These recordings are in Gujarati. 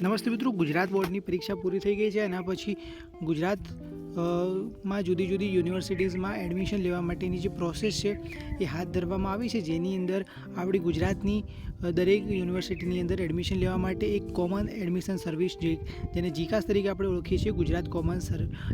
નમસ્તે મિત્રો, ગુજરાત બોર્ડની પરીક્ષા પૂરી થઈ ગઈ છે. એના પછી ગુજરાત માં જુદી જુદી યુનિવર્સિટીઝમાં એડમિશન લેવા માટેની જે પ્રોસેસ છે એ હાથ ધરવામાં આવી છે, જેની અંદર આપણી ગુજરાતની દરેક યુનિવર્સિટીની અંદર એડમિશન લેવા માટે એક કોમન એડમિશન સર્વિસ જેને જીકાસ તરીકે આપણે ઓળખીએ છીએ, ગુજરાત કોમન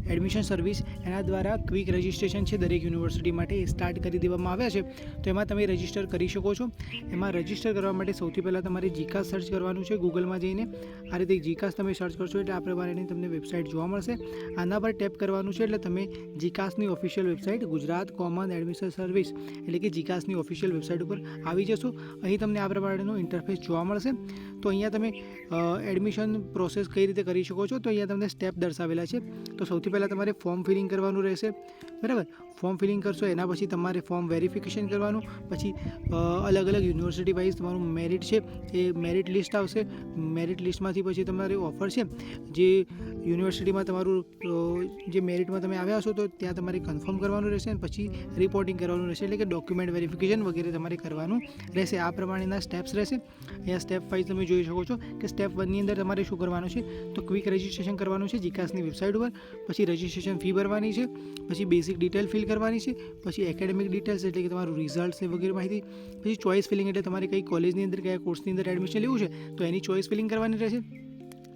એડમિશન સર્વિસ, એના દ્વારા ક્વિક રજિસ્ટ્રેશન છે દરેક યુનિવર્સિટી માટે એ સ્ટાર્ટ કરી દેવામાં આવ્યા છે. તો એમાં તમે રજિસ્ટર કરી શકો છો. એમાં રજિસ્ટર કરવા માટે સૌથી પહેલાં તમારે જીકાસ સર્ચ કરવાનું છે ગૂગલમાં જઈને. આ રીતે જીકાસ તમે સર્ચ કરશો એટલે આ પ્રમાણેની તમને વેબસાઇટ જોવા મળશે. આના પર ટેપ કરવાનું છે એટલે તમે જીકાસની official website Gujarat common admission service એટલે કે જીકાસની ઓફિશિયલ વેબસાઇટ ઉપર આવી જશો. અહીં તમને આ પ્રમાણેનું ઇન્ટરફેસ જોવા મળશે. તો અહીંયા તમે એડમિશન પ્રોસેસ કઈ રીતે કરી શકો છો, તો અહીંયા તમને સ્ટેપ દર્શાવેલા છે. તો સૌથી પહેલાં તમારે ફોર્મ ફિલિંગ કરવાનું રહેશે, બરાબર. ફોર્મ ફિલિંગ કરશો એના પછી તમારે ફોર્મ વેરિફિકેશન કરવાનું, પછી અલગ અલગ યુનિવર્સિટી વાઇઝ તમારું મેરિટ છે એ મેરિટ લિસ્ટ આવશે. મેરિટ લિસ્ટમાંથી પછી તમારે ઓફર છે જે યુનિવર્સિટીમાં તમારું જે મેરિટમાં તમે આવ્યા છો તો ત્યાં તમારે કન્ફર્મ કરવાનું રહેશે અને પછી રિપોર્ટિંગ કરવાનું રહેશે, એટલે કે ડોક્યુમેન્ટ વેરિફિકેશન વગેરે તમારે કરવાનું રહેશે. આ પ્રમાણેના સ્ટેપ્સ રહેશે. અહીંયા સ્ટેપ વાઇઝ તમે જોઈ શકો છો કે સ્ટેપ 1 ની અંદર તમારે શું કરવાનું છે, તો ક્વિક રજિસ્ટ્રેશન કરવાનું છે જીકાસની વેબસાઇટ ઉપર. પછી રજિસ્ટ્રેશન ફી ભરવાની છે, પછી બેસિક ડિટેલ ફિલ કરવાની છે, પછી એકેડેમિક ડિટેલ્સ એટલે કે તમારું રિઝલ્ટ છે વગેરે માહિતી, પછી ચોઇસ ફિલિંગ એટલે તમારે કઈ કોલેજની અંદર કયા કોર્સની અંદર એડમિશન લેવું છે તો એની ચોઇસ ફિલિંગ કરવાની રહેશે.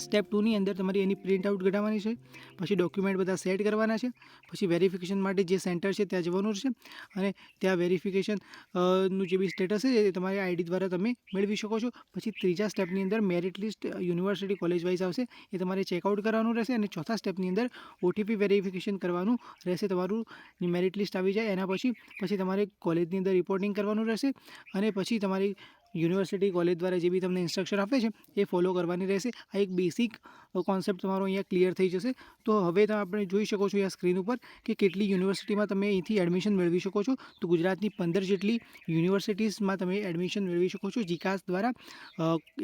સ્ટેપ 2 ની અંદર તમારે એની પ્રિન્ટ આઉટ કઢાવવાની છે, પછી ડોક્યુમેન્ટ બધા સેટ કરવાના છે, પછી વેરિફિકેશન માટે જે સેન્ટર છે ત્યાં જવાનું છે અને ત્યાં વેરિફિકેશન નું જે બી સ્ટેટસ છે એ તમારી આઈડી દ્વારા તમે મેળવી શકો છો. પછી ત્રીજા સ્ટેપની અંદર merit list university college wise આવશે, એ તમારે ચેકઆઉટ કરવાનું રહેશે. અને ચોથા સ્ટેપની અંદર ઓટીપી વેરિફિકેશન કરવાનું રહેશે. તમારું મેરિટ લિસ્ટ આવી જાય એના પછી તમારે કોલેજની અંદર રિપોર્ટિંગ કરવાનું રહેશે અને પછી તમારી યુનિવર્સિટી કોલેજ દ્વારા જે બી તમને ઇન્સ્ટ્રક્શન આપે છે એ ફોલો કરવાની રહેશે. આ એક બેસિક કોન્સેપ્ટ તમારો અહીંયા ક્લિયર થઈ જશે. તો હવે તમે આપણે જોઈ શકો છો અહીંયા સ્ક્રીન ઉપર કે કેટલી યુનિવર્સિટીમાં તમે અહીંથી એડમિશન મેળવી શકો છો. તો ગુજરાતની 15 જેટલી યુનિવર્સિટીઝમાં તમે એડમિશન મેળવી શકો છો જીકાસ દ્વારા.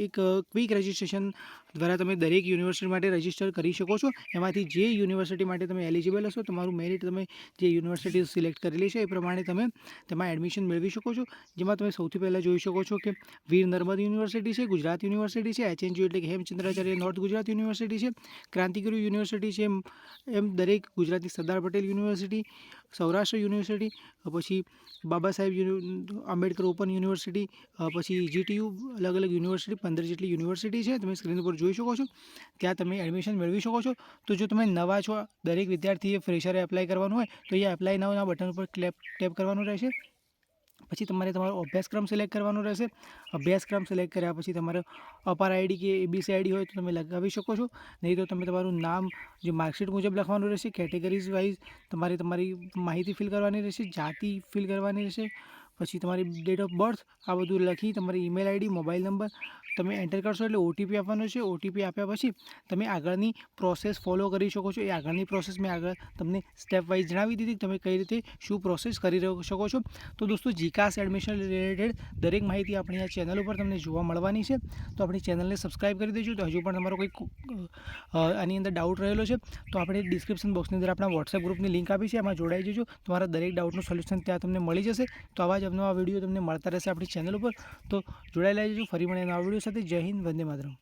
એક ક્વિક રજિસ્ટ્રેશન દ્વારા તમે દરેક યુનિવર્સિટી માટે રજિસ્ટર કરી શકો છો. એમાંથી જે યુનિવર્સિટી માટે તમે એલિજિબલ હશો, તમારું મેરિટ તમે જે યુનિવર્સિટી સિલેક્ટ કરેલી છે એ પ્રમાણે તમે તેમાં એડમિશન મેળવી શકો છો. જેમાં તમે સૌથી પહેલાં જોઈ શકો છો કે વીર નર્મદ યુનિવર્સિટી છે, ગુજરાત યુનિવર્સિટી છે, HNGU એટલે કે હેમચંદ્રાચાર્ય નોર્થ ગુજરાત યુનિવર્સિટી છે, ક્રાંતિગુરુ યુનિવર્સિટી છે, એમ દરેક ગુજરાતની સરદાર પટેલ યુનિવર્સિટી, સૌરાષ્ટ્ર યુનિવર્સિટી, પછી બાબા સાહેબ આંબેડકર ઓપન યુનિવર્સિટી, પછી GTU, અલગ અલગ યુનિવર્સિટી 15 જેટલી યુનિવર્સિટી છે તમે સ્ક્રીન ઉપર જોઈ શકો છો. ત્યાં તમે એડમિશન મેળવી શકો છો. તો જો તમે નવા છો, દરેક વિદ્યાર્થીએ ફ્રેશરે એપ્લાય કરવાનું હોય તો અહીંયા એપ્લાય નાઉના બટન ઉપર ટેપ કરવાનું રહેશે. પછી તમારે તમારો અભ્યાસક્રમ સિલેક્ટ કરવાનો રહેશે. અભ્યાસક્રમ સિલેક્ટ કર્યા પછી તમારે અપાર આઈડી કે ABC આઈડી હોય તો તમે લગાવી શકો છો, નહીં તો તમે તમારું નામ જે માર્કશીટ મુજબ લખવાનું રહેશે. કેટેગરીઝ વાઇઝ તમારે તમારી માહિતી ફિલ કરવાની રહેશે, જાતિ ફિલ કરવાની રહેશે, પછી તમારી ડેટ ઓફ બર્થ આ બધું લખી તમારી ઈમેલ આઈડી, મોબાઈલ નંબર તમે એન્ટર કરશો એટલે OTP આપવાનો છે. OTP આપ્યા પછી તમે આગળની પ્રોસેસ ફોલો કરી શકો છો. એ આગળની પ્રોસેસ મેં આગળ તમને સ્ટેપ વાઇઝ જણાવી દીધી, તમે કઈ રીતે શું પ્રોસેસ કરી શકો છો. તો દોસ્તો, જીકાસ એડમિશન રિલેટેડ દરેક માહિતી આપણી આ ચેનલ ઉપર તમને જોવા મળવાની છે. તો આપણી ચેનલને સબસ્ક્રાઈબ કરી દેજો. તો હજુ પણ તમારો કંઈક આની અંદર ડાઉટ રહેલો છે તો આપણે ડિસ્ક્રિપ્શન બોક્સની અંદર આપણા વોટ્સએપ ગ્રુપની લિંક આપી છે, એમાં જોડાઈ જજો. તમારા દરેક ડાઉટનું સોલ્યુશન ત્યાં તમને મળી જશે. તો આવા જ નવા વિડીયો તમને મળતા રહેશે આપણી ચેનલ ઉપર. તો જોડાયેલા જજો. ફરી મળીએ નવા વિડીયો સાથે. જય હિન્દ, વંદે માતરમ.